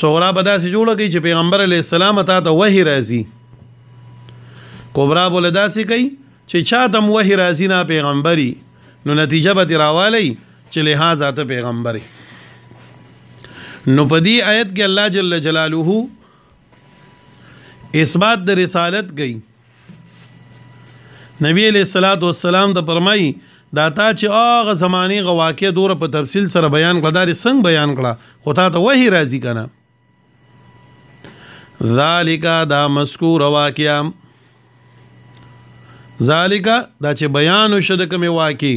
صغرا به داسې جوړه کوي چې پیغمبر علیه السلام ته وحی راځي، کبرا بوله داسې کوي چې چاته م وحی راځي نه پیغمبري، نو نتیجه به ترې راوالی چې لحاظ ته پیغمبري. نو په دې آیت کې الله جل جلاله اثبات د رسالت کوي. نبی علیہ الصلوۃ والسلام ته فرمایي دا تا چې هغه زمانه غ واقع دوره په تفصیل سره بیان کړه، دا څنګه بیان کړه، خو تا ته وحی راځي کنه. ذالک دا مذکور واقعا، ذالک دا چې بیان شد کوم واقع،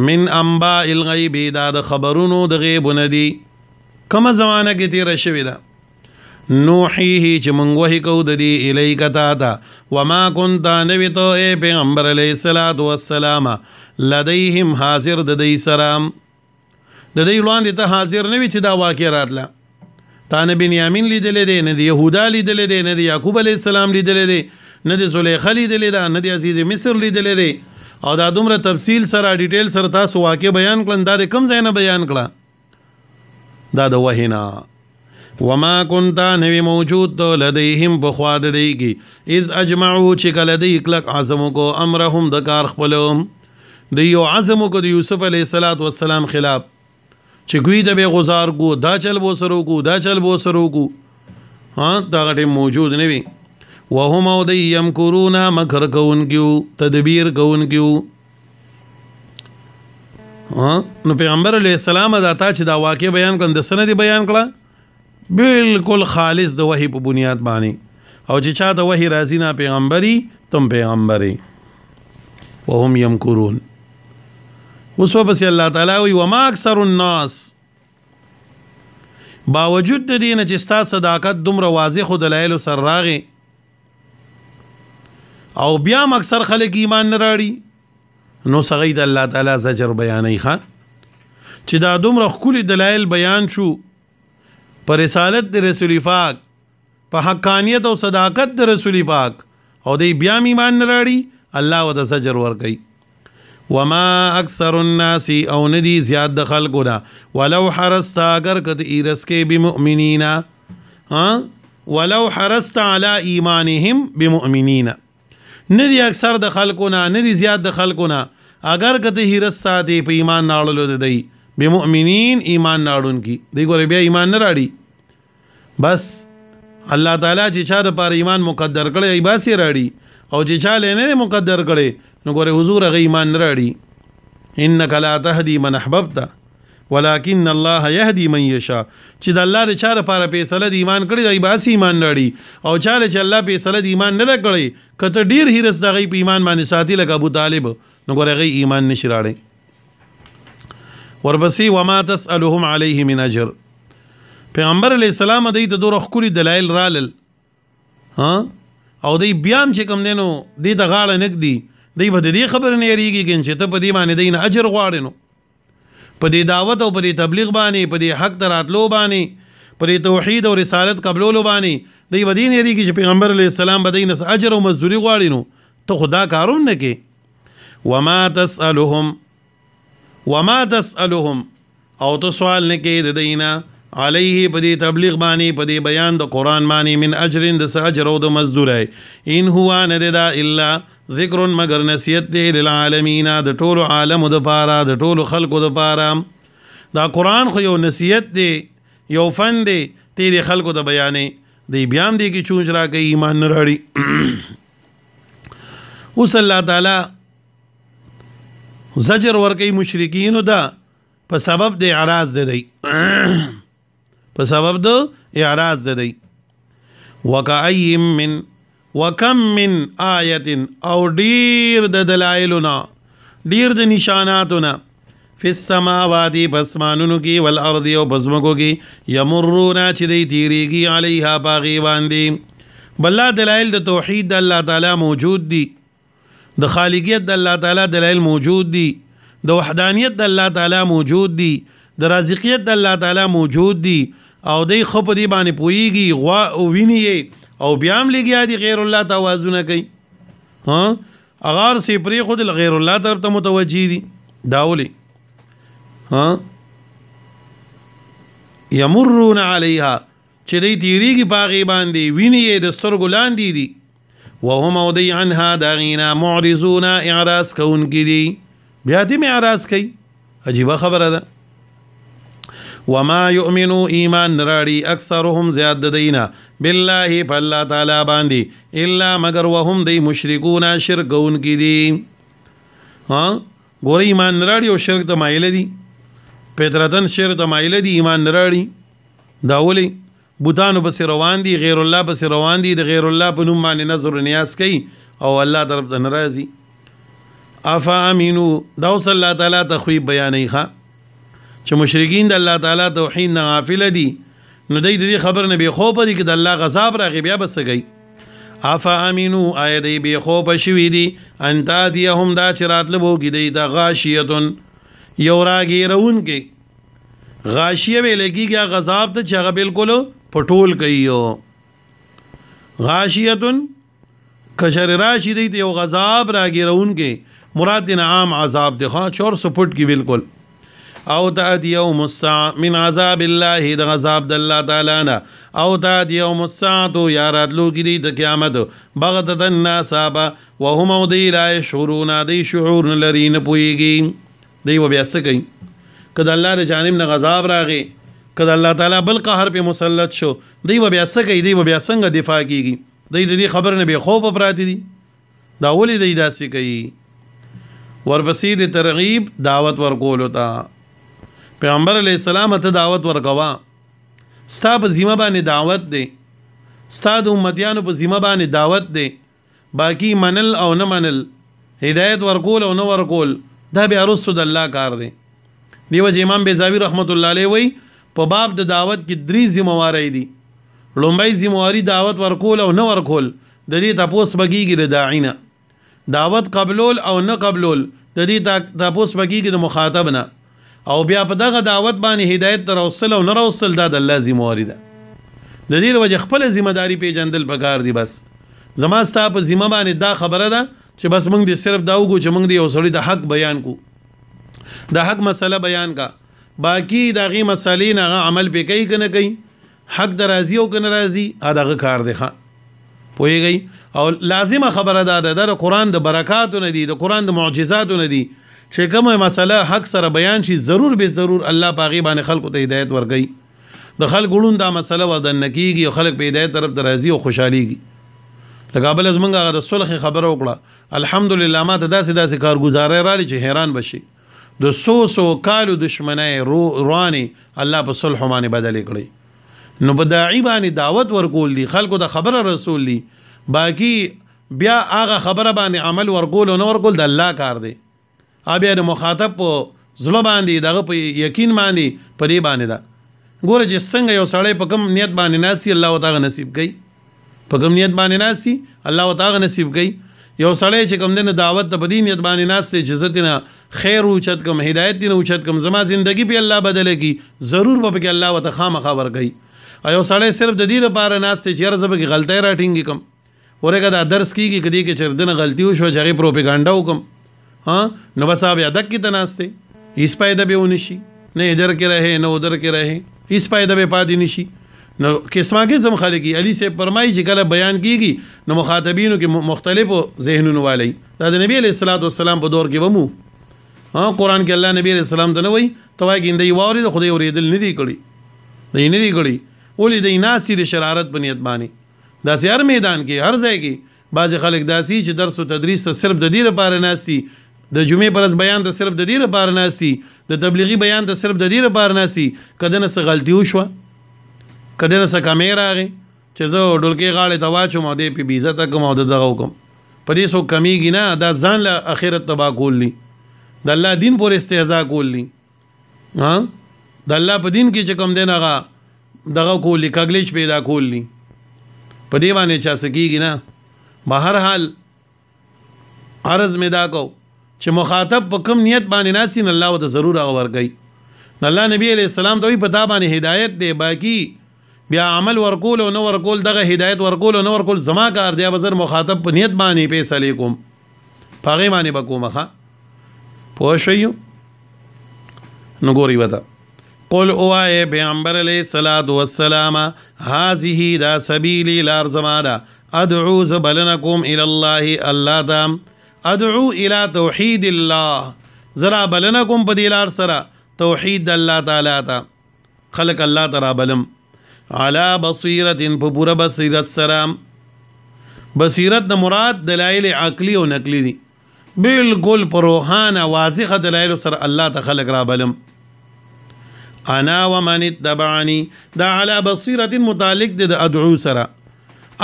من انباء الغیب دا د خبرونو د غیب ندی، کومه زمانه کې تیر شوی دا، نوحیه چې مونږ وحی کو د دې الیک تا ته، وما كنت نبی ته اے پیغمبر علیه الصلاۃ والسلام لدیهم حاضر د دې سلام، د دې وړاندې ته حاضر نه وی چې دا واقع راتله، تا نه بنیامین لیدلې دی، نه د یهودا لیدلې دی، نه د یعقوب علیه السلام لیدلې دی، نه د زلیخا لیدلې ده، نه د عزیز مصر لیدلې دی، او دا دومره تفصیل سره ډیټیل سره تاسو واقع بیان کړل، دا د کوم ځای نه بیان کړه؟ دا د وحینا. وما كنت نوی موجود تو لدیهم بخواد دی کی از اجمعو چکل دی اکلک عظمو کو امرهم د کار خپلوم دیو عظمو کو د یوسف علیہ السلام خلاف چې کوي د به غزار کو دا چل بو سرو کو دا چل بو سرو کو ها دا غټه موجود نه وي. وهم او دی یمکرون مکر کون کیو تدبیر کون کیو. نو پیغمبر علیہ السلام ذاته چې دا واقع بیان کړه د سند بیان کړه بالکل خالص د وحی په بنیاد باندې، او چې چا د وحی راځي نه پیغمبري تم پیغمبري. وهم یمکرون. اوس وبس الله تعالی وی وما اکثر الناس، باوجود د دې نه چې ستا صداقت دومره واضح خو دلایل سر راغی او بیا اکثر خلک ایمان نه راړي، نو سغید الله تعالی زجر بیانای ښه چې دا دومره خولي دلایل بیان شو پر رسالت د رسول پاک، په حقانیت او صداقت د رسول پاک، او دی بیا ایمان نه راړي، الله ودا زجر ور کوي. وما اکثر الناس او ندی زیاد د خلقو دا ولو حرست اگر کت ایرس کې بمؤمنین، ولو حرست علی ایمانهم بمؤمنین، ندی اکثر د خلقونه ندی زیاد د خلقونه اگر کته هرس ساتي په ایمان ناړلو دی بمؤمنین ایمان ناړون کی دی ګوره بیا ایمان نه راړي. بس الله تعالی چې چا د پر ایمان مقدر کړي ای باسي راړي، او چې چا نه مقدر کړي نو ګوره حضور هغه ایمان نه راړي. انک لا تهدی من احببت ولكن الله يهدي من يشاء، چې د الله د چا لپاره فیصله د ایمان کړي دی باسي ایمان راړي، او چا چې الله فیصله د ایمان نه کړي کته ډیر هرس د غي په ایمان باندې ساتي لکه ابو طالب، نو ګوره غي ایمان نشي راړي. وربسی وما تسألهم علیه من اجر، پیغمبر علیہ السلام دی ته دوه خوري دلایل رالل، او دی بیام چې کوم دینو دی د غاړه نګدي، دی به دې خبر نه یریږي چې ته په دې باندې دین اجر غواړې، نو په دې دعوت او په دې تبلیغ باندې، په دې حق دراتلو باندې، په دې توحید او رسالت قبولولو باندې دی به دین یریږي چې پیغمبر علیہ السلام به دین اجر او مزدوری غواړي، نو ته خدا کارون نه کې. وما تسألهم او تو سوال نه کې د دینا علیه په دې تبلیغ باندې، په دې بیان د قران باندې، من اجر د اجر او د مزدوري، ان هو نه دا الا ذکر مگر نصیحت دی للعالمین، د ټولو عالم د پاره، د ټولو خلقو د پاره. دا قران خو یو نصیحت دی، یو فن دی، ته د خلقو د بیانې دی بیان دی کې چونج را کوي ایمان نه راړي. اوس الله تعالی زجر ورکی مشرکین دا په سبب د اعراض دی، په سبب د اعراض دی. وکم من آیت او ډیر د دلایلنا، ډیر د نشاناتنا، فی السماوات بسمانونو کی والارض او بزمکو کی، یمرون چې دی تیریږي علیها باغی باندې. بلا دلایل د توحید د الله تعالی موجود دی، د خالقیت د الله تعالی دلایل موجود دي، د وحدانیت د الله تعالی موجود دي، د رازقیت د الله تعالی موجود دي، او دی خو په دې باندې پوهیږي غوا او ویني او بیا هم لګیا دي غیر الله توازونه کوي، اغار سی پری خود غیر الله طرف ته متوجی دي. داولی یمرون علیها چې دی تیریږي پاغي باندې ویني یې د سترګو لاندې دي وهم او دی عنها داغینا معرضون اعراض کوونکي دي بیا دې اعراض کوي عجیبه خبره ده وما يؤمنو ایمان نراړي اکثرهم زیاد دینا بالله فالله تعالی باندې الا مگر وهم دی مشرکون شرک کوونکي دي ها ګور ایمان نراړي او شرک ته مایل دي پترتن شرک ته مایل دي ایمان نراړي داولي بوتانو بس روان دي غیر الله بس روان دي د غیر الله په نوم باندې نظر نیاز کوي او الله طرف ته ناراضي افا امینو دا صلی الله تعالی تخویب بیانې ښه چې مشرکین د الله تعالی توحید نه غافل دي نو دې خبر نه به خوب دي چې د الله غضب راغی بیا بس گئی افا امینو آیا دې به خوب شوی دي ان تاتيهم دا چرات لبوږي دی د غاشیتن یو راګیرون کې غاشیه به لګیږي غضب ته چې بالکل پټول کوي غاشیتن کشر راشی دی یو غضب راګیرون کې مراد دین عام عذاب دی خا 400 فٹ کی بالکل او تأتي يوم الساعة من عذاب الله د عذاب د الله تعالی نه او تأتي يوم الساعة یا راتلو کی دی د قیامت بغتة الناس وهم دی لا يشعرون دی شعور لري نه پويږي دی و بیا څه کوي کله الله ر جانب نه عذاب راغی کله الله تعالی بل قهر په مسلط شو دی و بیا څه کوي دی و بیا څنګه دفاع کیږي دی د خبر نه به خوف پراتی دي دا ولې دی داسې کوي ورپسې د ترغیب دعوت ورکول وتا پیغمبر علیہ السلام ته دعوت ورکوا ستا په ذمہ باندې دعوت دی ستا د امتیانو په ذمہ باندې دعوت دی باقی منل او نه منل هدایت ورکول او نه ورکول دا بیا رسول الله کار دی دیو امام بیزاوی رحمت الله علیه وی په باب د دعوت کې درې ذمہواری دي لومبای ذمہواری دعوت ورکول او نه ورکول د دې تاسو بګیږي د داعینا دعوت قبول او نه قبول د دې تاسو بګیږي د مخاطب نه او بیا په دغه دعوت باندې هدایت تر اوصل او نه اوصل دا د الله ذمہواری ده د دې وجه خپل ذمہ داری پیژندل پکار دی بس زما ستا په ذمہ باندې دا خبره ده چې بس موږ دې صرف دا وګو چې موږ دې اوسړي د حق بیان کو د حق مسله بیان کا باقی دغه مسلې نه عمل به کوي کنه کوي حق درازي او کنه راضي دغه کار دی ښه پوهیږي او لازمه خبره ده د قرآن د برکاتو نه دي د قرآن د معجزاتو نه دي چې کومه مسله حق سره بیان شي ضرور به ضرور الله پاغي باندې خلکو ته هدایت ورګي د خلک ورون دا مسله ودن کیږي او خلک په هدایت طرف درازي او خوشحاليږي لکه بل از منګه د صلح خبره وکړه الحمدلله ما ته داسې کارګزارې را لې چې حیران بشي د سو کالو دشمنای رواني الله په صلح باندې بدل کړي نو په داعی باندې دعوت ورکول دي خلکو د خبره رسول دي باقی بیا هغه خبره باندې عمل ورکول او نه ورکول د الله کار دی بیا د مخاطب په زړه باندې دغه په یقین باندې په دې باندې دا ګوره چې څنګه یو سړی په کوم نیت باندې ناسي الله تعالی نصیب کوي په کوم نیت باندې ناسي الله تعالی نصیب کوي یو سړی چې کوم دنه دعوت ته په دې نیت باندې ناسي چې زتنه خیر او چت کوم هدایت دین او چت کوم زما زندگی په الله بدله کی ضرور به کې الله وت خامخا ورګي ایو سړی صرف د دې لپاره ناسي چې هر ځبه کې غلطۍ راټینګي کوم ورګه دا درس کیږي کدی کې چردنه غلطي وشو چې پروپاګاندا وکم हाँ न बस आप यादक की तनास्ते इस पायदा बे उनिशी न इधर के रहे न उधर के रहे इस पायदा बे पादी निशी न किस्मा के जम खाले की अली से फरमाई जिकला बयान कीगी न मुखातबीनों के मुख्तलिफ ज़हनों वाले दादा नबी अलैहिस्सलाम पर दौर के वमू हाँ कुरान के अल्लाह नबी अलैहिस्सलाम तो न वही तवा की इंदई वारी तो खुदे और ये दिल नहीं कड़ी नहीं नहीं कड़ी बोली दई नासिर शरारत बनियत बानी दास हर मैदान के हर जाएगी बाज खालिक दासी च दर्स व तदरीस सिर्फ द दीर पार नासी د جمعې پرز بیان د صرف د دې لپاره ناسي د تبلیغي بیان د صرف د دې لپاره ناسي کده نه څه غلطي وشوه کده نه څه کمې راغی چې زه ډولکې غاړې ته واچوم او دې په بې عزته کوم او دغه وکم په دې څوک کمیږي نه دا ځان له اخرت تباه کول دي د الله دین پورې استهزاء کول دي ها د الله په دین کې چې کوم دی هغه دغه کول دي کګلیچ پیدا کول دي په دې باندې چا څه کېږي نه بهر حال عرض مې دا کو چې مخاطب په کوم نیت باندې ناسین الله وت ضرور ورګي الله نبی علیہ السلام ته په تا باندې هدایت دی باقی بیا عمل ورکول او نو ورکول دغه هدایت ورکول او نو ورکول زما کار دی بزر مخاطب په نیت باندې پیسې علیکم پاغه باندې بکومخه پوه شئ نو ګوري وتا قل اوائے پیغمبر علیہ الصلوۃ والسلام هذه دا سبیلی لار زمانا ادعو زبلنکم الی اللہ اللہ دام ادعو الی توحید اللہ زرا بلنکم پدی لار سرا توحید اللہ تعالی تا خلق اللہ ترا بلم علی بصیرت پورا بصیرت سرام بصیرت دا مراد دلائل عقلی و نقلی دی بالکل پروحان واضح دلائل سر اللہ تا خلق را بلم انا ومن اتبعنی دا علی بصیرت متعلق دا ادعو سرا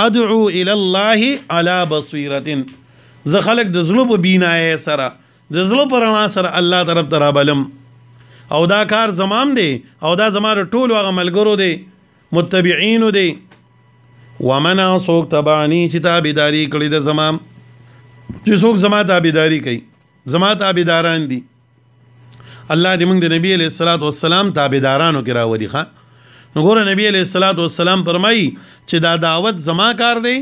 ادعو الی اللہ علی بصیرت ز خلق د زلو په بینای سره د زلو پر رڼا سره الله طرف ته رابلم او دا کار زمام دی او دا زماره ټول هغه ملګرو دی متبعینو دی ومن څوک تبعنی چې تابعداري کړي د زمام چې څوک زما تابعداري کوي زما تابعداران دي الله دې موږ د نبی علیہ الصلوۃ والسلام تابعدارانو کې راوړي ښا نو ګوره نبی علیہ الصلوۃ والسلام فرمایي چې دا دعوت زما کار دی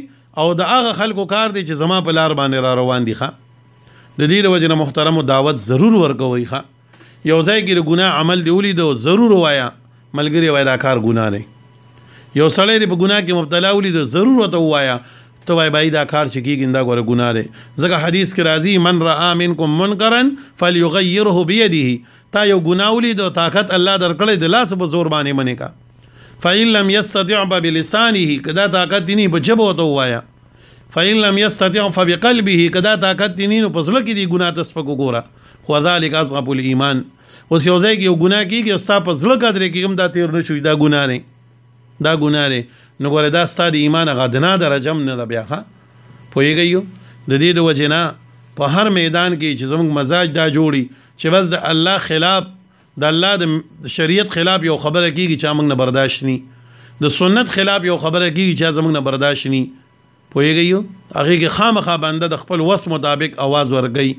او د هغه خلکو کار دی چې زما په لار باندې را روان دي ښا د دې وجه نه محترم دعوت ضرور ورکوي ښا یو ځای کې د ګناه عمل دی ولیدو ضرور وایا ملګری وای دا کار ګناه دی یو سړی دی په ګناه کې مبتلا ولیدو ضرور ورته وایا ته وای بای دا کار چې کیږي دا ګوره ګناه دی ځکه حدیث کې راځي من رأى منکم منکرا فليغيره بيده تا یو ګناه ولیدو طاقت الله درکړی د لاس په زور باندې منې کا فإن لم يستطع بلسانه کدا طاقت دینی په جبه وته وایا فإن لم يستطع فبقلبه کدا طاقت دینی نو پسله کې دی ګناه تسپکو ګوره خو ذلك اصغب الايمان اوس یو ځای کې یو ګناه کیږي او ستا په زړه قدر کې کوم دا تیر نه شوي دا ګناه نه دا ګناه نه نو ګوره دا ستا د ایمان غدنا درجم نه ده بیا ښه پوهېږئ د دې د وجې نه په هر میدان کې چې زموږ مزاج دا جوړي چې بس د الله خلاف د الله د شریعت خلاف یو خبره کیږي چې موږ نه برداشت ني د سنت خلاف یو خبره کیږي چې زموږ نه برداشت ني پوهېږئ هغې کې خامخا بنده د خپل وس مطابق आवाज ورګي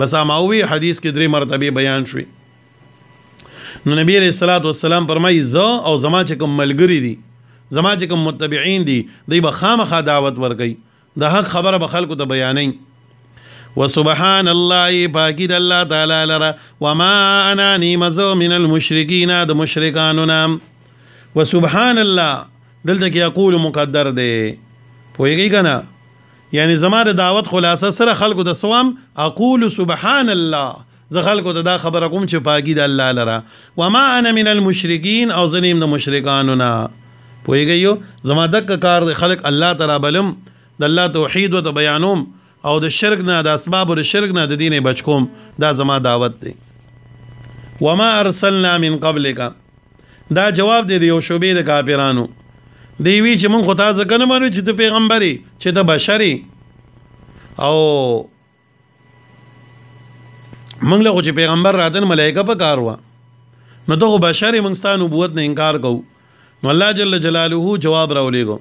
بس اماوي حدیث کې 3 مرتبه بیان شوي نو نبی علیہ الصلوۃ والسلام فرمایي زه او زما چې کوم ملګری دي زما چې کوم متبعین دي دوی به خامخا دعوت ورګي د حق خبره به خلکو ته بیانوي وسبحان الله پاکی د الله تعالی لره وما انا نمزو من المشرکین د مشرکانو نام وسبحان الله دلته کې یقول مقدر دی پوهیږئ کنه یعنی زما د دعوت خلاصه سره خلکو د سوام اقول سبحان الله زه خلکو ته دا خبره کوم چې پاکی د الله لره وما انا من المشرکین او زنیم د مشرکانو نه پوهیږئ زما دک کار د خلق الله تعالی بلم د الله توحید او بیانوم او د شرک نه د اسباب د شرک نه د دین بچ کوم دا زما دعوت دی وما ارسلنا من قبلک دا جواب دی یو شوبې د کافرانو دی وی چې مونږ خو تاسو کنه مانو چې ته پیغمبري چې ته بشري او مونږ له چې پیغمبر راتن ملائکه په کار وا نو ته بشري مونږ ستاسو نبوت نه انکار کوو نو الله جل جلاله جواب راولېګو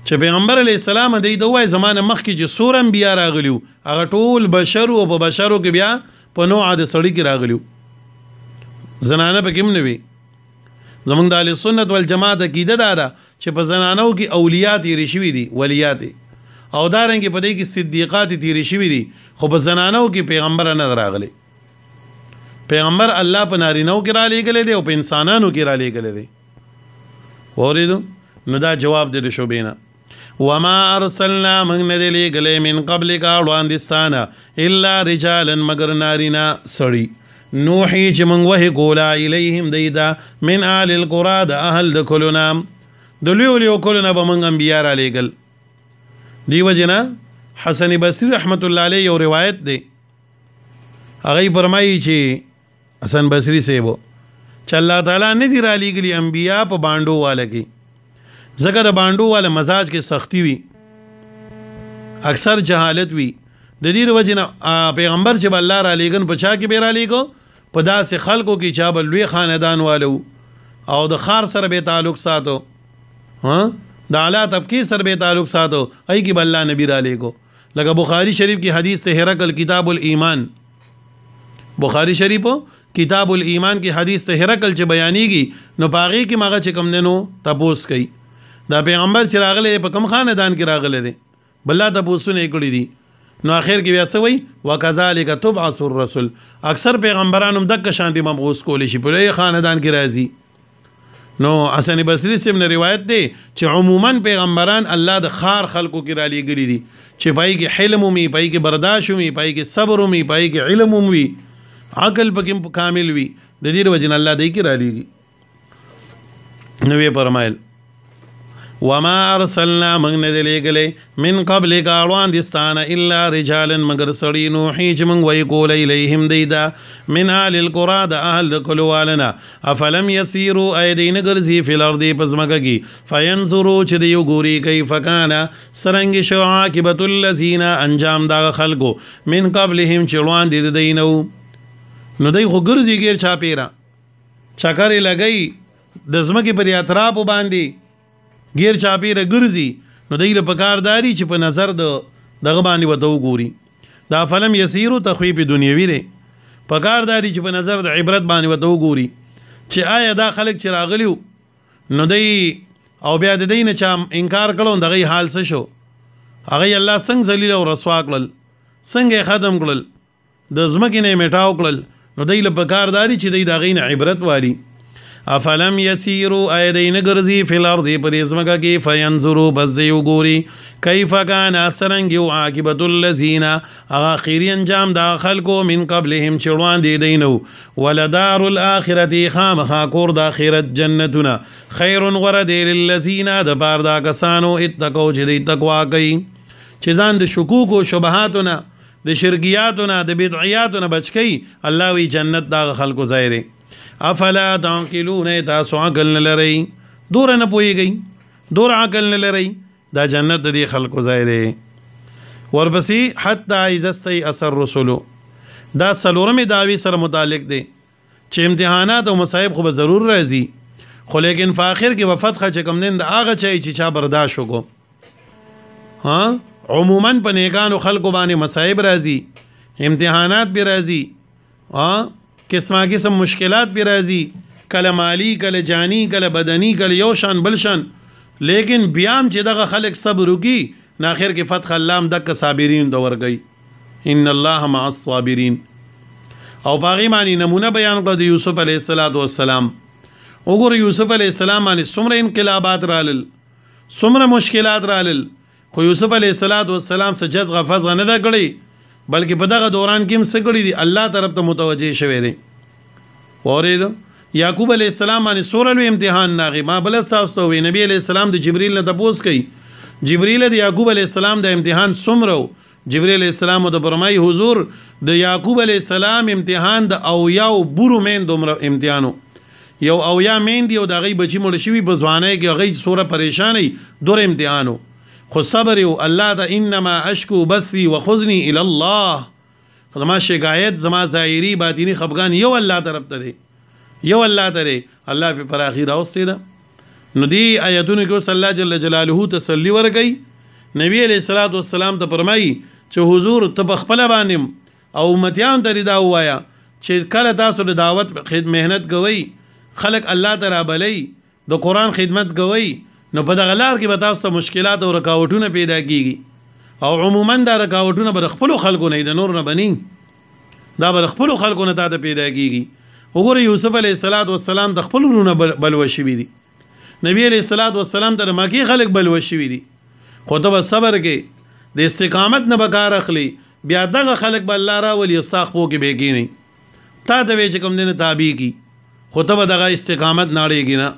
چې پیغمبر علی السلام د دوه زمانه مخکې چې سور انبیا راغلیو هغه ټول بشر او په بشرو کې بیا په نوع د سړی کې راغلیو زنانه په کوم نوي زمونږ د اهل سنت والجماعت عقیده دا ده چې په زنانو کې اولیاء تیری شوي دي ولیات او دارنګ په دې کې صدیقات تیری شوي دي خو په زنانو کې پیغمبر نه راغلی پیغمبر الله په نارینو کې را لېږلی دی او په انسانانو کې را لېږلی دی اوریدو نو دا جواب دی د شوبینا وما ارسلنا من ندلی گلے من قبل کا وړاندستانه الا رجالا مگر نارینا سړی نوحي چې من وحي کولا الیهم دیدا من آل القرى د اهل د کلنا د لیو کلنا به من انبیاء را لېږل دی وجنا حسن بصری رحمت الله علیه یو روایت دی هغه فرمایي چې حسن بصری سیبو چې الله تعالی نه دی را لېږلي انبیاء په باندو والا کې زګر د باندو والا مزاج کې سختی وي اکثر جهالت وي د دې وجه نه پیغمبر چې الله را لېږن په چا کې به را لېږو په داسې خلکو کې چې بل لوی خاندان والو او د خار سره به تعلق ساتو ها د اعلی طبقه سره به تعلق ساتو ای کې بل الله نبی را لېږو لکه بخاری شریف کی حدیث ته هرقل کتاب الایمان بخاری شریف کتاب الایمان کی حدیث ته هرقل چې بیانېږي نو پاغي کې ماغه چې کم دنو تپوس کوي دا پیغمبر چې راغله په کوم خاندان کې راغله دي بل ته پوښتنه کړې دي نو اخر کې بیا څه وایي وکذالک تبعث الرسل. اکثر پیغمبرانو دغه شان دي مبعوث کول شي په خاندان کې راځي. نو حسن بصری سے من روایت دی چې عموما پیغمبران الله د خار خلقو کې را لېږلي دي چې پای کې حلم وي، پای کې برداشت وي، پای کې صبر وي، پای کې علم وي، عقل پکې کامل وي. د دې وجه الله دې کې را لېږي. نو یې فرمایل وما ارسلنا من ندلګلې من قبل قالوان دستانه الا رجالا مگر سړی نوحي چې من وی کول الیهم دیدا من اهل القرى د اهل کلوالنا افلم يسيروا ايدين غرزي في الارض پزمکه فينظروا چې دیو ګوري کیف کان سرنګ شو عاقبت الذين انجام دا خلقو من قبلهم چلوان دي دینو. نو دای خو ګرځي غیر چا پیرا چکرې لګئی د زمکه پر اطراف باندې غیر چاپیره ګرځي. نو دایله پکارداري چې په نظر دغه باندې وته وګوري. دا فلم یسیرو تخویب دنیوي دی. پکارداري چې په نظر د عبرت باندې وته وګوري چې آیا دا خلک چې راغلیو نو دای او بیا د دینه چا انکار کړو دغه حال څه شو. هغه الله څنګه ذلیل او رسوا کړل، څنګه ختم کړل، د زمکه نه میټاو کړل. نو دایله پکارداري چې دای دغه نه عبرت والی. افلم یسیرو ایدین گرزی فی الارض پر ازمکا کی فینظرو بزیو گوری کیف کان سرنگیو عاقبت اللذین آخری انجام دا خلقو من قبلهم چروان دی دینو ولدار الاخرتی خام خاکور دا خیرت جنتنا خیر غردی للذین دا پار دا کسانو اتقو جدی تقوا کئی چیزان دا شکوک و شبہاتنا دا شرکیاتنا دا بدعیاتنا بچ کئی اللہ وی جنت دا خلقو ظاہرے. افلا تعقلون تاسو عقل نه لرئ، دور نه پوهیږئ، دور عقل نه لرئ. دا جنت د دې خلکو ځای دی. ورپسې حتی اذا استیأس الرسل دا څلورمې دعوې سره متعلق دی چې امتحانات او مصائب خو به ضرور راځي، خو لیکن په آخر کې به فتحه چې کوم دین د هغه چې چا برداشت وکړو. ها عموما په نیکانو خلکو باندې مصائب راځي، امتحانات به راځي، قسمه قسم مشکلات بھی راځي، کله مالی، کله جانی، کله بدنی، کله یو شان بل شان. لیکن بیام چې دغه خلق صبر وکي نه اخر کې فتح الله دک صابرین د ورګي ان الله مع الصابرین. او باغی معنی نمونه بیان کړ د یوسف علیه السلام. وګوره یوسف علیه السلام باندې څومره انقلابات رالل، څومره مشکلات رالل، خو یوسف علیه السلام څه جزغه فزغه نه ده کړی، بلکې په دغه دوران کې هم څه کړي دي الله طرف ته متوجه شوی دی. اورید یعقوب علیه السلام باندې سوره لوی امتحان ناغي ما بل تاسو وی نبی علیه السلام د جبرئیل نه تپوس کوي، جبرئیل د یعقوب علیه السلام د امتحان څومره. جبرئیل علیه السلام د فرمای حضور د یعقوب علیه السلام امتحان د اویا او بورو مین دومره امتحانو، یو اویا مین دی او د غي بچی مړ شوی په ځوانۍ کې غي سوره پریشانی دور امتحانو. خو صبر یو الله دا انما اشکو بثی وخذنی الی الله، زما شکایت زما ظاهری باطینی خفقان یو الله طرف ته دی، یو الله ته دی. الله په پر اخیره اوسې ده. نو دی آیتونو کې صلی الله جل جلاله تسلی ورکړي. نبی علیہ الصلوۃ والسلام ته فرمایي چې حضور ته خپل باندې او امتیان ته دا وایا چې کله تاسو د دعوت مهنت کوي، خلق الله تعالی بلای د قران خدمت کوي، نو په دغه لار کې به تاسو ته مشکلات او رکاوټونه پیدا کیږي. او عموما دا رکاوټونه به خپل خلکو نه د نور نه بني، دا به خپل خلکو نه ته پیدا کیږي. وګوره یوسف علیه السلام د خپل ورونه بلوشي وي دي، نبی علیه السلام ته مکی خلک بلوشي وي دي، خو ته صبر کې د استقامت نه بکار اخلي، بیا دغه خلک به الله را ولي استغفو کې بهګی نه تا ته چې کوم دینه تابع کی، خو ته دغه استقامت ناړيږي نه.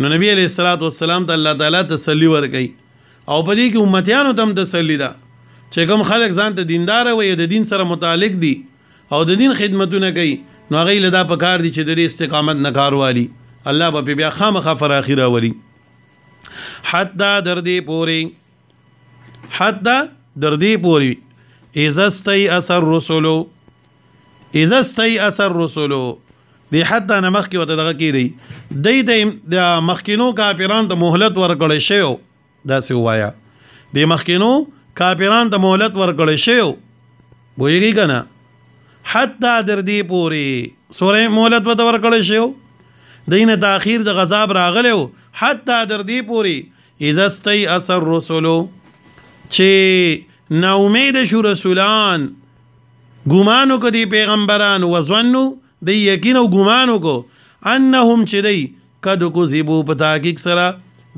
نو نبی علیہ السلام ته الله تعالی تسلی ورکړي او په دې کې امتیانو ته تسلی ده چې کوم خلک ځان ته دیندار وي د دین سره متعلق دي او د دین خدمتونه کوي، نو هغه له دا پکار دي چې د استقامت نه کار والی الله به بیا خامخا فراخي راولي. حتی در دې پوري اذا استيأس الرسل دی حتی نه مخکې وته دغه کې دی د مخکینو کافرانو ته مهلت ورکړی شوی، داسې وایا د مخکینو کافرانو ته مهلت ورکړی شوی پوهېږئ که نه. حتی در دې پورې سوره مهلت ورته ورکړی شوی، دی نه تاخیر د غضب راغلی و. حتی در دې پورې اذا استيأس الرسل چې نا امید شو رسولان ګمانو کو دی پیغمبران وظنوا دی یقین او ګمانو کو انهم چې دی قد کذبوا په تحقیق سره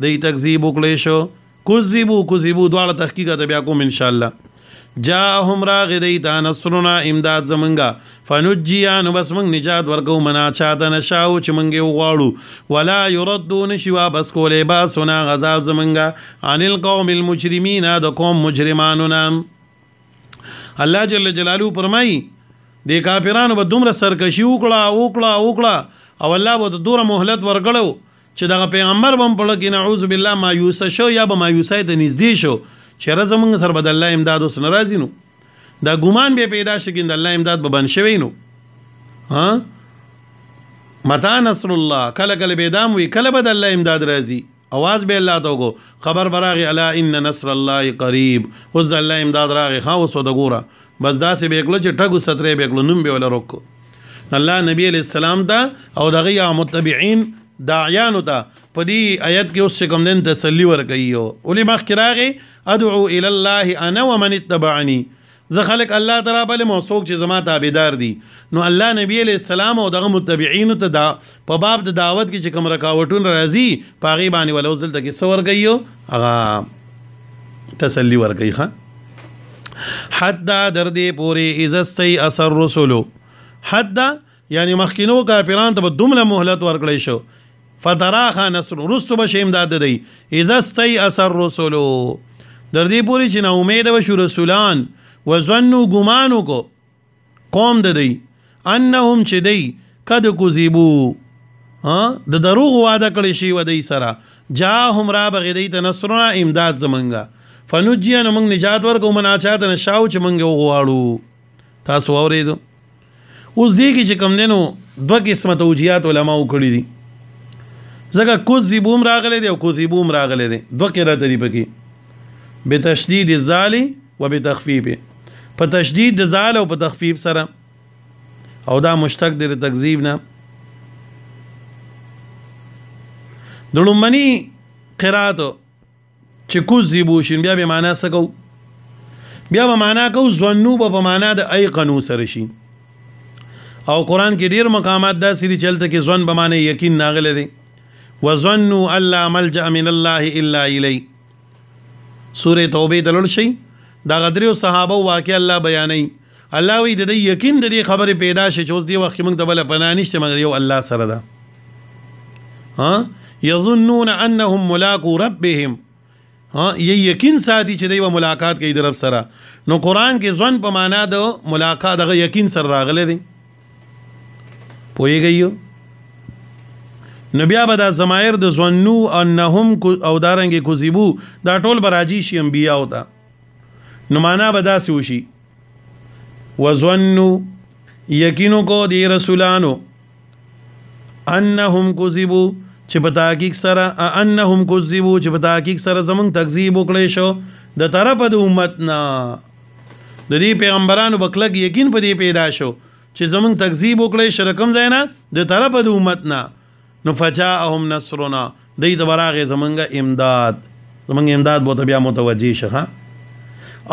دی تکذیب وکړي شو کذبوا دواړه تحقیق ته بیا کوم ان شاء الله جاءهم راغ دیتا نصرنا امداد زمنګا فنجیا نو بس موږ نجات ورکو منا چاته نشاو چې موږ وغواړو ولا يردون شوا بس کولې باسنا غذاب زمنګا عن القوم المجرمين د قوم مجرمانو نام الله جل جلاله فرمایي د کافرانو به دومره سرکشي وکړه او الله به دوره مهلت ورکړو چې دغه پیغمبر بم پړه کې نعوذ بالله مایوس شو یا به مایوسای ته نږدې شو چې راز موږ سره بد الله امداد اوس ناراضی نو دا ګمان به پیدا شي کې د الله امداد به بن شوی نو ها متا نصر الله کله کله بيدام وی کله بد الله امداد راضی आवाज به الله ته کو خبر براغي الا ان نصر الله قریب اوس د الله امداد راغي خاص د ګوره بس دا سه بیکلو چې ټګو سترې بیکلو نوم به ولا روکو الله نبی علیہ السلام ته او دغه متبعين داعیانو ته په دې آیت کې اوس کوم دین تسلی ورکړي او لې مخکراغي ادعو الى الله انا ومن اتبعني زه خلق الله تعالی بل موثوق چې زما تابعدار دي نو الله نبی علیہ السلام او دغه متبعين ته دا په باب د دعوت کې چې کوم رکاوټون راځي پاغي باندې ولوز دلته کې سور گئیو هغه تسلی ورکړي ښه حدا در دې پوری عزتي اثر رسولو حدا یعنی مخکینو کافرانو ته دومره مهلت ورکړی شو فتراخ نصر رسو بش امداد دی عزتي اثر رسولو در دې پوری چې نا امید وشو رسولان وظنوا ګمانو کو قوم د دی انهم چې دی قد کذبوا د دروغ وعده کړی شی و دی سره جاءهم را بغدی تنصرنا امداد زمنګا فنجیا نو موږ نجات ورکو منا چاته نشاو چې موږ وغواړو تاسو اوریدو اوس دی کې چې کم دینو دوه قسمه توجیهات علما وکړي دي ځکه کذبوم راغله دی او کذبوم راغله دی دوه قرات دی پکې بتشدید الزال وبتخفيف په تشدید د زال او په تخفیف سره او دا مشتق دی تکذیب نه د لومړني قرات چې کذبو شین بیا به معنا سکو بیا به معنا کو ظنوا په معنا د ایقنو سره شي او قران کې ډیر مقامات دا سری چلته کې ظن به معنی یقین ناغله دي وظنوا الا ملجا من الله الا الیه سوره توبه دلل شي دا غدریو صحابه واقع الله بیانای الله وی د یقین د دې خبره پیدا شي چې اوس دی وخت موږ د بل پناه نشته مګر یو الله سره ده ها یظنون انهم ملاقات ربهم یقین ساتي چې دی و ملاقات کوي د رب سره نو قران کې ځن په معنا د ملاقات د یقین سره راغله دي پويږي نو بیا به دا زمایر د ظنو انهم او دارنګ کذبو دا ټول براجی شي انبیا او تا نو معنا به دا سوشي وظنوا یقینو کو دی رسولانو انهم کذبوا چې په تحقیق سره انهم کذبوا چې په تحقیق سره زمون تکذیب وکړي شو د طرف د امت نه د دې پیغمبرانو بکلک یقین په دې پیدا شو چې زمون تکذیب وکړي شرکم زینا د طرف د امت نه نو فجاءهم نصرنا دی د براغه زمنګ امداد بوته بیا متوجی شخه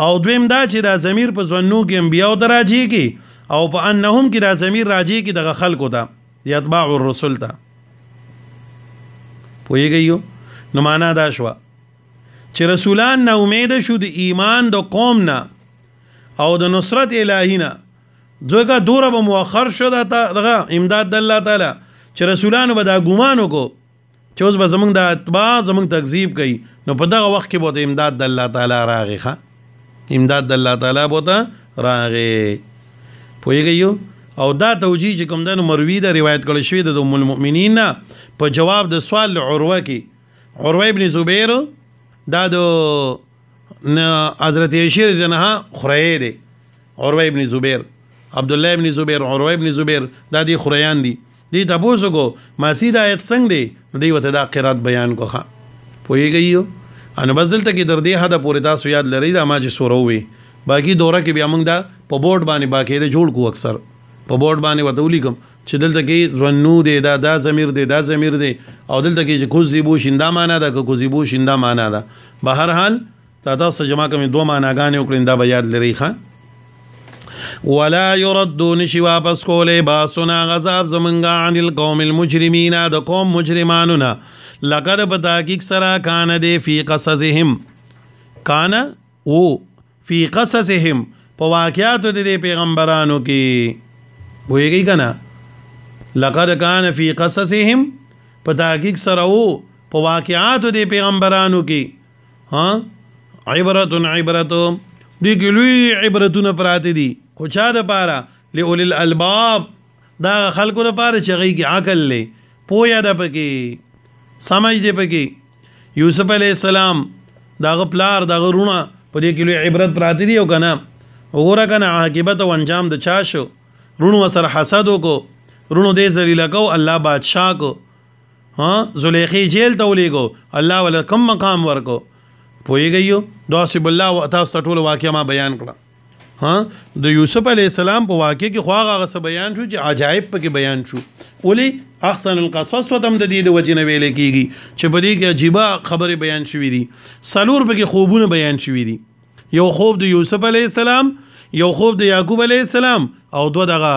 او دویم دا چې دا ضمیر په ځنو کې انبیاء دراجی کې او په انهم کې دا ضمیر راجی کې د خلکو ته یتبع الرسل ته پویږي نو معنا دا شو چې رسولان نه امید شو د ایمان د قوم نه او د نصرت الهینا ځکه دوره به مؤخر شو دغه امداد د الله تعالی چې رسولانو به دا ګمانو کو چې اوس به زمونږ د اتباع زمونږ تکذیب کوي نو په دغه وخت کې به امداد د الله تعالی راغی ښه امداد د الله تعالی به راغی پوهیږئ او دا توجیه چې کوم د مروی د روایت کړل شوی د ام المؤمنین په جواب د سوال عروه کې عروه ابن زبیر دا د حضرت عائشہ رضی الله عنها خریه دی عروه ابن زبیر عبد الله ابن زبیر عروه ابن زبیر دا دی خریان دی دی تاسو کو ماسید آیت څنګه دی دی وته دا قرات بیان کوخه پویږي ان بس دلته کې در دې حدا پورې تاسو یاد لرئ دا ما چې سوروي باقی دوره کې بیا موږ دا په بورډ باندې باقاعده جوړ کو اکثر په بورډ باندې وته ولیکم چې دلته کې ظنو دی دا ضمیر دی دا ضمیر دی او دلته کې چې کوزیبو شیندا معنا ده کوزیبو شیندا معنا ده به هر حال دا تاسو جمع کوم دوه معناګانې وکړین دا به یاد لري ښه ولا يرد نشي واپس کوله باسنا غضب زمنګا عن القوم المجرمين د قوم مجرمانو نه لقد بتحقیق سرا کان دے فی قصصهم کان او فی قصصهم په واقعاتو د پیغمبرانو کې وایي کنه لقد کان فی قصصهم په تحقیق سره او په واقعاتو د پیغمبرانو کې ها عبرت دی ګلوی عبرتونه پراته دي خو چا د پاره لئول الالباب دا خلکو لپاره چې غي کې عقل لې پویا د پکې سمجھ دې پکې یوسف علی السلام دا غپلار دا غرونه په دې کې لوی عبرت پراته دي او کنه وګوره کنه عاقبت او انجام د چا شو رونو سره حسد وکړو رونو دې ذلیل کو الله بادشاہ کو ها زلیخی جیل ته ولېګو الله ول کم مقام ورکو پویږي دواسب الله او تاسو ټول واقعا ما بیان کړه ها د یوسف علی السلام په واقع کې خو هغه څه بیان شو چې عجایب پکې بیان شو ولی احسن القصص وتم د دې د وجنه ویل کېږي چې په دې کې عجیب خبره بیان شوې دي سلور پکې خوبونه بیان شوې دي یو خوب د یوسف علی السلام یو خوب د یعقوب علی السلام او دوه دغه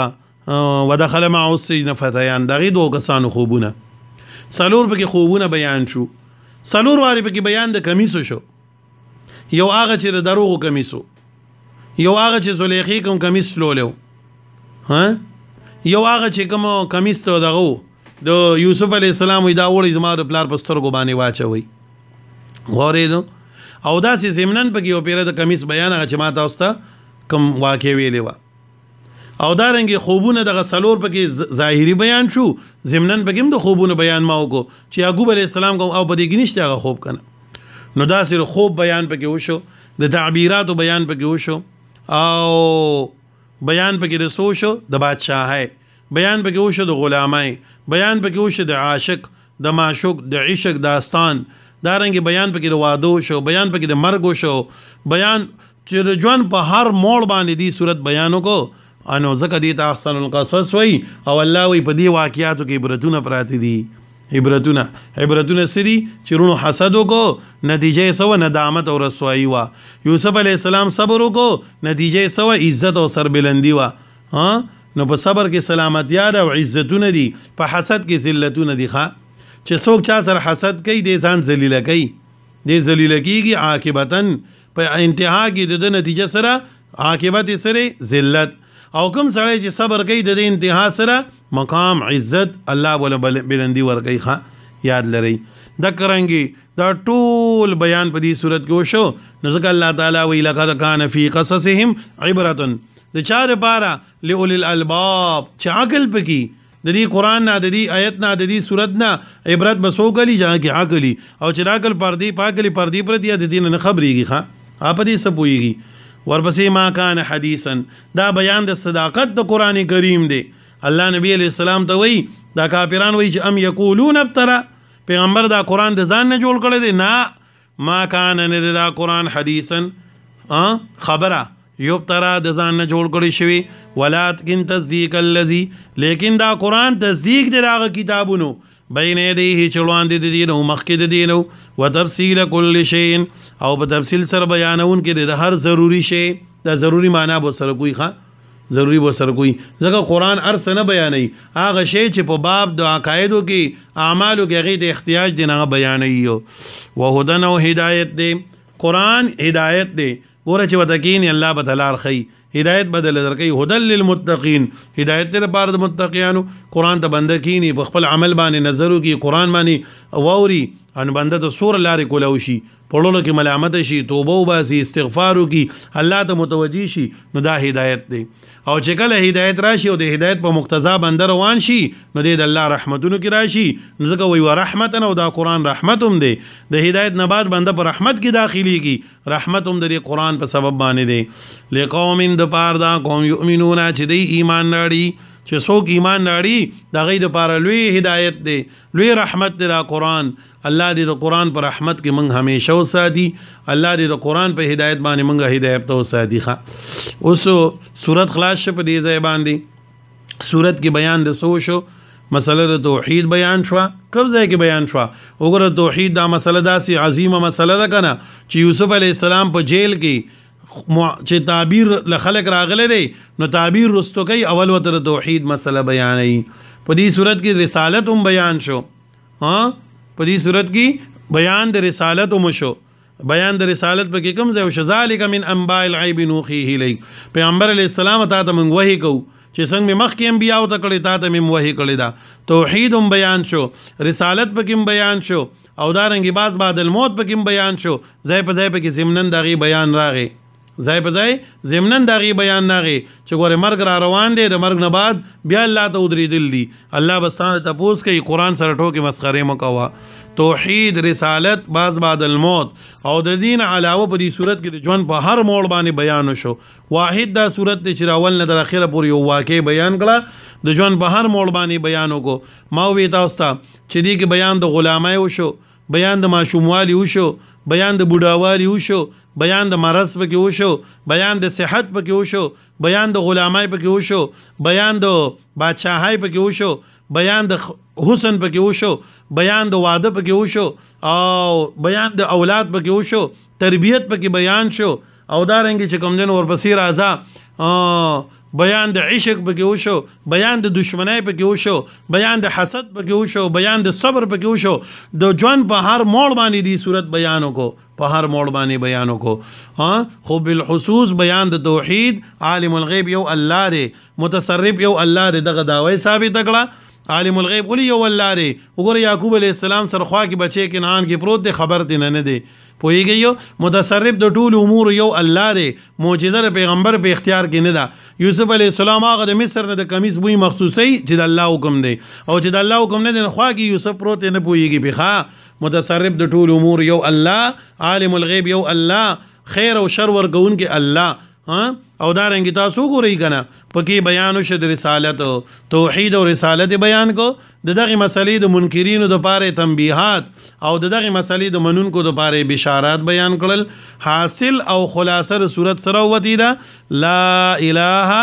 ودخل معه السجن فتيان دغه دوه کسانو خوبونه سلور پکې خوبونه بیان شو سلور واری پکې بیان د کمیسو شو یو هغه چې د دروغو کمیسو یو هغه چې زلیخی کوم کمیس لولیو ها یو هغه چې کوم کمیس ته دغه د یوسف علی السلام وی دا وړي زما د پلار پستر کو باندې واچوي غوړې او داسې زمنن پکې یو پیره د کمیس بیان هغه چې ما تاسو ته کوم واقع ویلې و او دا رنګ خوبونه دغه سلور پکې ظاهری بیان شو زمنن پکې هم د خوبونه بیان ما وکړو چې یعقوب علی السلام کوم او په دې کې نشته هغه خوب کنه نو داسې خوب بیان پکې وشو د تعبیراتو بیان پکې وشو او بیان پکې د سوشو د بادشاہي بیان پکې وشو د غلامای بیان پکې وشو د عاشق د معشوق د عشق داستان دا رنګ بیان پکې د وادو شو بیان پکې د مرګ شو بیان چې د ژوند په هر موړ باندې دی صورت بیانو کو انو زکه دي احسن القصص وی او الله وی په دې واقعاتو کې عبرتونه پراته دي عبرتونه سری چې رونو حسد وکړو نتیجه سو ندامت او رسوایی وا یوسف علی السلام صبر وکړو نتیجه سو عزت او سربلندی وا ها نو په صبر کې سلامتی او عزتونه دي په حسد کې ذلتونه دي ښا چې څوک چا سره حسد کوي د ځان ذلیل کوي د ذلیل کیږي عاقبتن په انتها کې د نتیجه سره عاقبت سره ذلت او کوم سړی چې صبر کوي د انتها سره مقام عزت الله ولا بلندی ورکوي ښا یاد لرئ د کرانګي دا ټول بیان په دې صورت کې وشو نو ځکه الله تعالی وی لقد کان فی قصصهم عبرۃ د چا لپاره لئول الالباب چې عقل پکې د دې قران نه د دې آیت نه د دې صورت نه عبرت بسو غلی جا کې عقلی او چې عقل پردي پاکلی پردي پردي د دین نه خبريږي ښا اپ دې سپويږي ورپسې ما کان حدیثا دا بیان د صداقت د قران کریم دی الله نبی علیہ السلام ته وی دا کافران وی چې ام یقولون افترا پیغمبر دا قران د ځان نه جوړ کړی دی نه ما کان نه دا قران حدیثا خبره یفترا د ځان نه جوړ کړی شوی ولکن تصدیق الذی لیکن دا قران تصدیق دی راغ کتابونو بین یدیه چلوان دي دینو مخکې د دینو وتفصیل کل شیء او په تفصیل سره بیانون کې د هر ضروری شی دا ضروری معنی به سره کوئی ښا ضروری به سره کوئی ځکه قران ارس نه بیانوي هغه شی چې په باب د عقایدو کې اعمالو کې هغه د احتیاج دی نه بیانوي او هدن او هدایت دی قران هدایت دی ګوره چې وتکین الله بدلار خي هدایت بدل درکې هدل للمتقین هدایت لپاره د متقینو قران ته بنده کینی په خپل عمل باندې نظرو کې قران باندې ووري ان بنده ته سور لارې کولو شي پړولو کې ملامت شي توبه وباسي استغفار وکي الله ته متوجي شي نو دا هدایت دی او چې کله هدایت راشي او د هدایت په مقتضا بنده روان شي نو د الله رحمتونو کې راشي نو ځکه وی ورحمتن او دا قران رحمتوم دی د هدایت نه بعد بنده په رحمت کې داخليږي رحمتوم د قران په سبب باندې دی لقوم د پار دا قوم یؤمنون چې دی ایمان لري چې څوک ایمان لري دا غي د پار لوی هدایت دی لوی رحمت دی دا قران الله دې د قران پر رحمت کې موږ همیشه وساتي الله دې د قران په هدایت باندې موږ هدایت ته وساتي ښه اوس سورت خلاص په دې ځای باندې سورت کې بیان د سو شو مسله د توحید بیان شو کوم ځای کې بیان شو وګوره توحید دا مسله داسې عظیمه مسله ده کنه چې یوسف علی السلام په جیل کې چې تعبیر لخلق راغله دی نو تعبیر رستو کوي اول وتر توحید مسله بیانې په دې صورت کې رسالت هم بیان شو ها په دې صورت کې بیان د رسالت هم شو بیان د رسالت په کې کوم ځای او ذالک من انباء الغیب نوحیه الیک پیغمبر علی السلام ته موږ وحی کوو چې څنګه مخکې انبیاء ته کړی تا ته مم وحی کړی دا توحید هم بیان شو رسالت پکې هم بیان شو او دارنګي باز بعد الموت پکې هم بیان شو ځای په ځای پکې ضمنن دغه بیان راغی ځای په ځای ضمنن دغه بیان راغی چې ګوره مرګ را روان دی د مرګ نه بعد بیا الله ته ودرېدل دي الله بستانه تپوس کوي قرآن سره ټوکې مسخره مکوه توحید رسالت باز بعد الموت او د دین علاوه په دې صورت کې د ژوند په هر موړ باندې بیان شو واحد دا صورت چې راول نه تر اخره پورې یو واقع بیان کړه د ژوند په هر موړ باندې بیان وکړو ما وی تاسو ته چې دې کې بیان د غلامۍ وشو بیان د ماشوموالي وشو بیان د بوډاوالي وشو بیان د مرض پکې وشو بیان د صحت پکې وشو بیان د غلامۍ پکې وشو بیان د بادشاہۍ پکې وشو بیان د حسن پکې وشو بیان د واده پکې وشو او بیان د اولاد پکې وشو تربیت پکې بیان شو او دارنګ چې کوم دین ورپسې راځه بیان د عشق پکې وشو بیان د دشمنی پکې وشو بیان د حسد پکې وشو بیان د صبر پکې وشو د ژوند په هر موړ باندې دی صورت بیان وکړو په هر موړ باندې بیان وکړو ها خو بالخصوص بیان د توحید عالم الغیب یو الله دی متصرف یو الله دی دغه داوی ثابت کړه عالم الغیب ولي یو الله دی وګوره یعقوب علیه السلام سره خوا کې بچی کنعان کې پروت دی خبر دی نه دی پوهیږي متصرف د ټول امور یو الله دی معجزه د پیغمبر په اختیار کې نه ده یوسف علیه السلام هغه د مصر نه د کمیس بوی مخصوصي چې د الله حکم دی او چې د الله حکم نه دی خوا کې یوسف پروت نه پوهیږي بخا متصرف د ټول امور یو الله عالم الغیب یو الله خیر او شر ورکون کې الله او دارنګ تاسو ګورئ کنه پکې بیان شو د رسالت توحید او رسالت بیان کو د دغه مسلې د منکرینو د پاره تنبیحات او د دغه مسلې د منونکو د پاره بشارات بیان کړل حاصل او خلاصه صورت سره وتی دا لا اله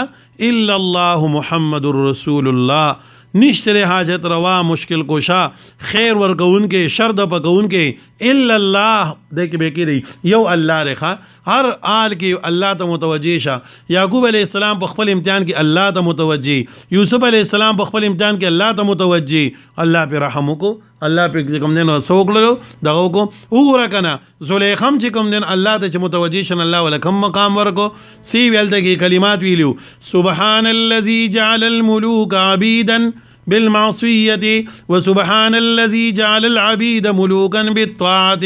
الا الله محمد رسول الله نشتره حاجت روا مشکل کوشا خیر ورکون کې شر د پکون کې الا الله دغه به کې یو الله لخوا هر آل کې الله ته متوجه شه یعقوب علیه السلام په خپل امتحان کې الله ته متوجه یوسف علیه السلام په خپل امتحان کې الله ته متوجه الله په رحم وکړو الله په کوم دین سوکلو دغه کو وګوره کنه زلیخم چې کوم دین الله ته متوجه شن الله ولکم مقام ورکو سی ویل دغه کلمات ویلو سبحان الذي جعل الملوك عبيدا بالمعصيه وسبحان الذي جعل العبيد ملوكا بالطاعه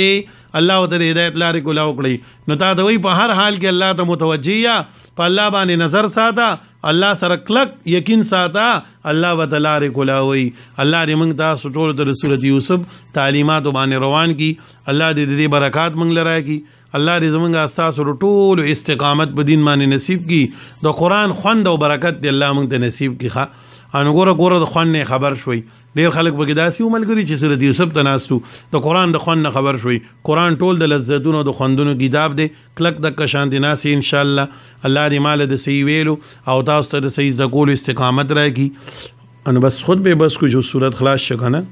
الله تعالی هدایت لارې کولا وکړي نو تا د وی په هر حال کې الله ته متوجه یا په الله باندې نظر ساته الله سره کلک یقین ساته الله وتعالى کولا وی الله دې موږ تاسو ټول د سورۃ یوسف تعلیمات باندې روان کی الله دې دې برکات موږ لرا کی الله دې زمونږ تاسو ټول استقامت په دین باندې نصیب کی د قران خوند او برکت دې الله موږ ته نصیب کی ښه ان ګوره د خوان نه خبر شوي ډیر خلک به داسې وملګري چې سورۃ یوسف ته ناستو د قران د خوان نه خبر شوي قران ټول د لذتونو د خوندونو کتاب دی کلک د کشانتی ناسي ان شاء الله الله دې مال د صحیح ویلو او تاسو ته د صحیح د کول استقامت راکړي ان بس خود به بس کو جو صورت خلاص شکنه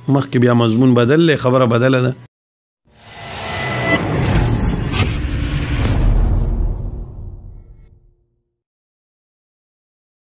مخکې بیا مضمون بدل خبره بدله ده